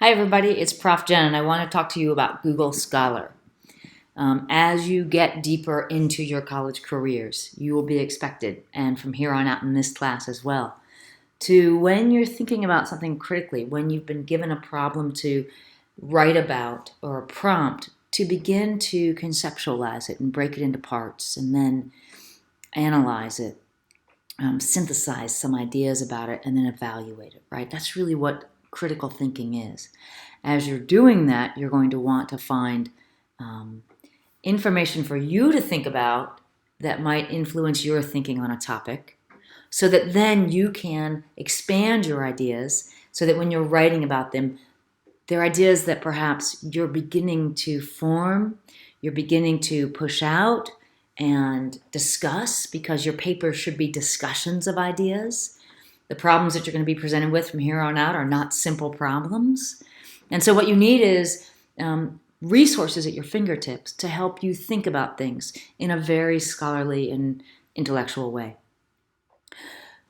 Hi everybody, it's Prof. Jen and I want to talk to you about Google Scholar. As you get deeper into your college careers, you will be expected, and from here on out in this class as well, to when you're thinking about something critically, when you've been given a problem to write about or a prompt, to begin to conceptualize it and break it into parts and then analyze it, synthesize some ideas about it, and then evaluate it, right? That's really what critical thinking is. As you're doing that, you're going to want to find information for you to think about that might influence your thinking on a topic, so that then you can expand your ideas so that when you're writing about them, they're ideas that perhaps you're beginning to form, you're beginning to push out and discuss, because your paper should be discussions of ideas. The problems that you're going to be presented with from here on out are not simple problems. And so what you need is resources at your fingertips to help you think about things in a very scholarly and intellectual way.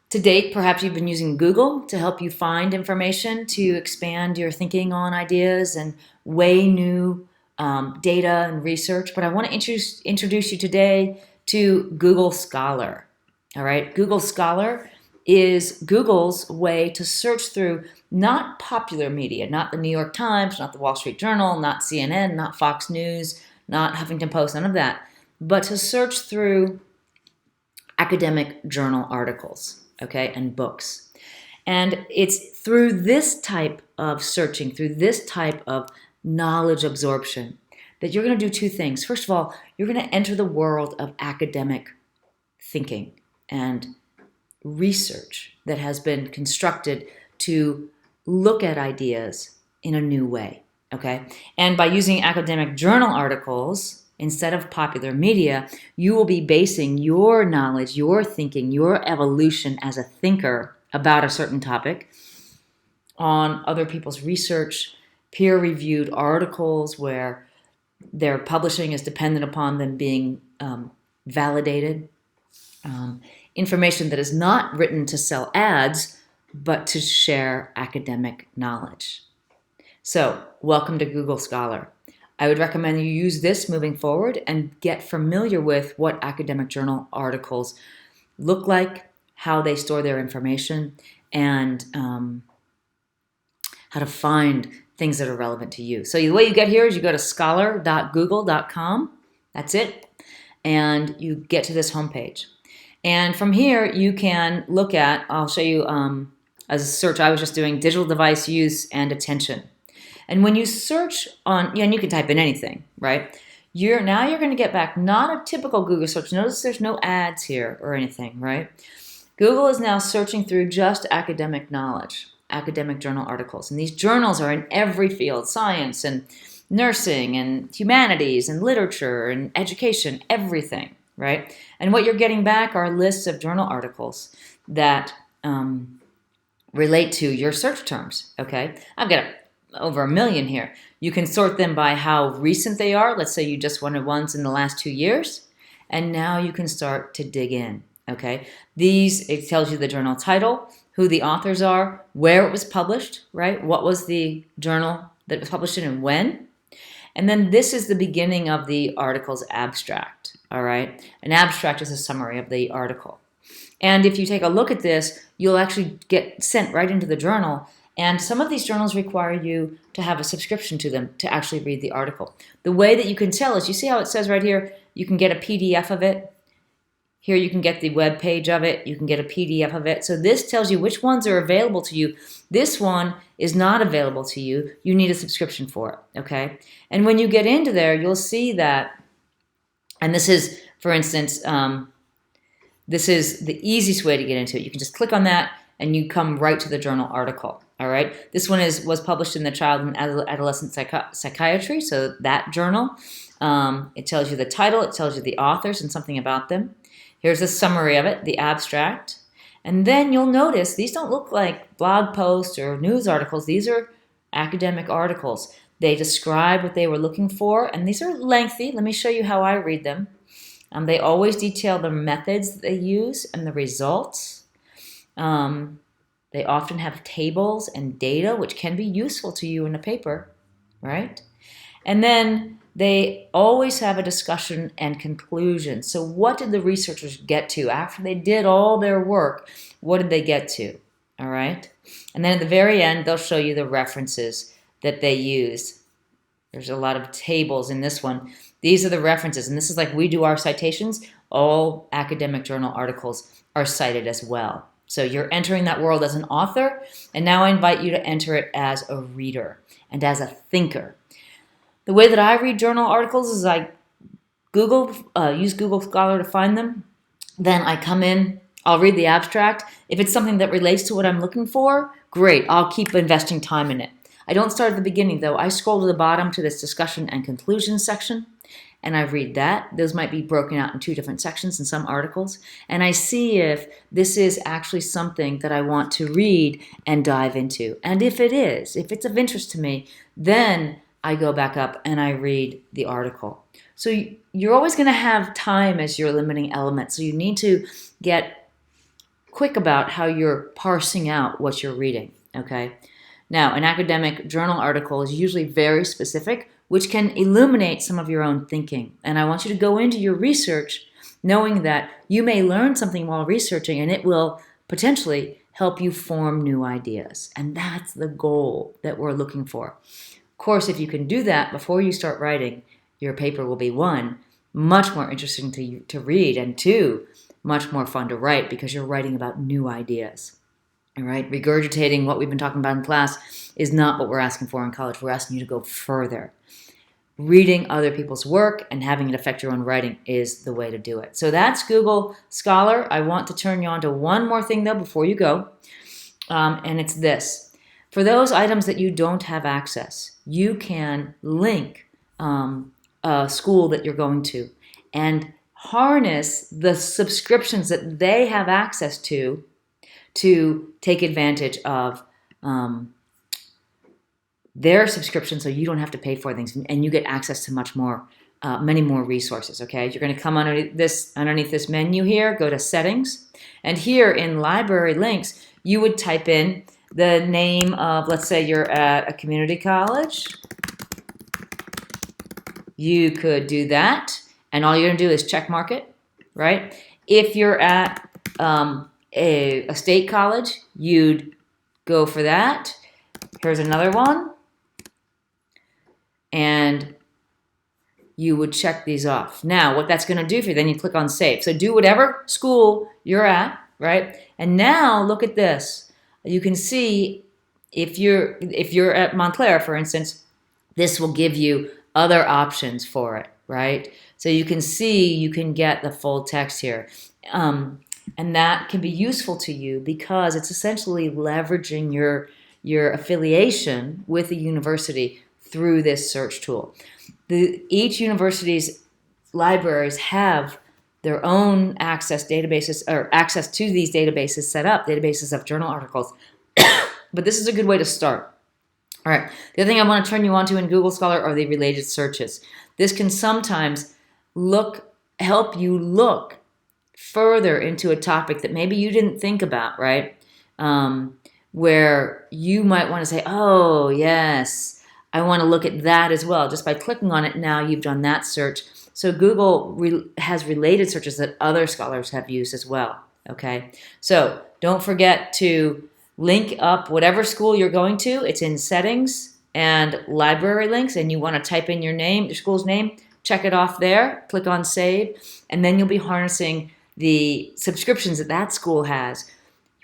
To date, perhaps you've been using Google to help you find information to expand your thinking on ideas and weigh new data and research. But I want to introduce you today to Google Scholar. All right, Google Scholar is Google's way to search through not popular media, not the New York Times, not the Wall Street Journal, not CNN, not Fox News, not Huffington Post, none of that, but to search through academic journal articles, okay, and books. And it's through this type of searching, through this type of knowledge absorption, that you're going to do two things. First of all, you're going to enter the world of academic thinking and research that has been constructed to look at ideas in a new way, okay? And by using academic journal articles instead of popular media, you will be basing your knowledge, your thinking, your evolution as a thinker about a certain topic on other people's research, peer-reviewed articles where their publishing is dependent upon them being validated, information that is not written to sell ads, but to share academic knowledge. So, welcome to Google Scholar. I would recommend you use this moving forward and get familiar with what academic journal articles look like, how they store their information, and how to find things that are relevant to you. So the way you get here is you go to scholar.google.com. That's it. And you get to this homepage. And from here, you can look at, I'll show you as a search I was just doing, digital device use and attention. And when you search on, and you can type in anything, right? Now you're going to get back not a typical Google search. Notice there's no ads here or anything, right? Google is now searching through just academic knowledge, academic journal articles. And these journals are in every field, science and nursing and humanities and literature and education, everything, right? And what you're getting back are lists of journal articles that relate to your search terms, okay? I've got over 1 million here. You can sort them by how recent they are. Let's say you just wanted ones in the last 2 years, and now you can start to dig in, okay? It tells you the journal title, who the authors are, where it was published, right? What was the journal that it was published in and when? And then this is the beginning of the article's abstract, all right? An abstract is a summary of the article. And if you take a look at this, you'll actually get sent right into the journal. And some of these journals require you to have a subscription to them to actually read the article. The way that you can tell is, you see how it says right here, you can get a PDF of it. Here you can get the web page of it. You can get a PDF of it. So this tells you which ones are available to you. This one is not available to you. You need a subscription for it, okay? And when you get into there, you'll see that, and this is, for instance, this is the easiest way to get into it. You can just click on that and you come right to the journal article, all right? This one was published in the Child and Adolescent Psychiatry, so that journal. It tells you the title, it tells you the authors and something about them. Here's a summary of it, the abstract. And then you'll notice these don't look like blog posts or news articles. These are academic articles. They describe what they were looking for, and these are lengthy. Let me show you how I read them. They always detail the methods that they use and the results. They often have tables and data, which can be useful to you in a paper, right? And then they always have a discussion and conclusion. So what did the researchers get to after they did all their work? What did they get to? All right. And then at the very end, they'll show you the references that they use. There's a lot of tables in this one. These are the references. And this is like we do our citations. All academic journal articles are cited as well. So you're entering that world as an author. And now I invite you to enter it as a reader and as a thinker. The way that I read journal articles is I use Google Scholar to find them. Then I come in, I'll read the abstract. If it's something that relates to what I'm looking for, great, I'll keep investing time in it. I don't start at the beginning though. I scroll to the bottom to this discussion and conclusion section, and I read that. Those might be broken out in 2 different sections in some articles, and I see if this is actually something that I want to read and dive into. And if it is, if it's of interest to me, then I go back up and I read the article. So you're always going to have time as your limiting element. So you need to get quick about how you're parsing out what you're reading, okay? Now, an academic journal article is usually very specific, which can illuminate some of your own thinking. And I want you to go into your research knowing that you may learn something while researching and it will potentially help you form new ideas. And that's the goal that we're looking for. Of course, if you can do that before you start writing, your paper will be 1, much more interesting to read, and 2, much more fun to write because you're writing about new ideas. All right, regurgitating what we've been talking about in class is not what we're asking for in college. We're asking you to go further. Reading other people's work and having it affect your own writing is the way to do it. So that's Google Scholar. I want to turn you on to one more thing though before you go, and it's this. For those items that you don't have access, you can link a school that you're going to and harness the subscriptions that they have access to take advantage of their subscription so you don't have to pay for things and you get access to much more, many more resources, okay? You're going to come underneath this menu here, go to settings, and here in library links, you would type in the name of, let's say you're at a community college. You could do that, and all you're going to do is check mark it, right? If you're at a state college, you'd go for that. Here's another one. And you would check these off. Now, what that's going to do for you, then you click on save. So do whatever school you're at, right? And now look at this. You can see if you're at Montclair, for instance, this will give you other options for it, right? So you can see, you can get the full text here. And that can be useful to you because it's essentially leveraging your affiliation with the university through this search tool. Each university's libraries have their own access databases or access to these databases set up, databases of journal articles. But this is a good way to start. All right, the other thing I want to turn you on to in Google Scholar are the related searches. This can sometimes help you look further into a topic that maybe you didn't think about, right? Where you might want to say, oh, yes, I want to look at that as well. Just by clicking on it, now you've done that search. So Google has related searches that other scholars have used as well, okay? So don't forget to link up whatever school you're going to. It's in settings and library links, and you want to type in your name, your school's name, check it off there, click on save, and then you'll be harnessing the subscriptions that school has.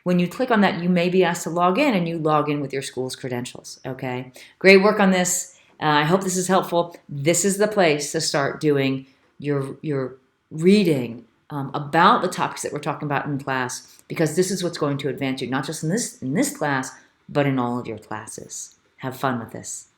When you click on that, you may be asked to log in, and you log in with your school's credentials, okay? Great work on this. I hope this is helpful. This is the place to start doing your reading about the topics that we're talking about in class, because this is what's going to advance you, not just in this class, but in all of your classes. Have fun with this.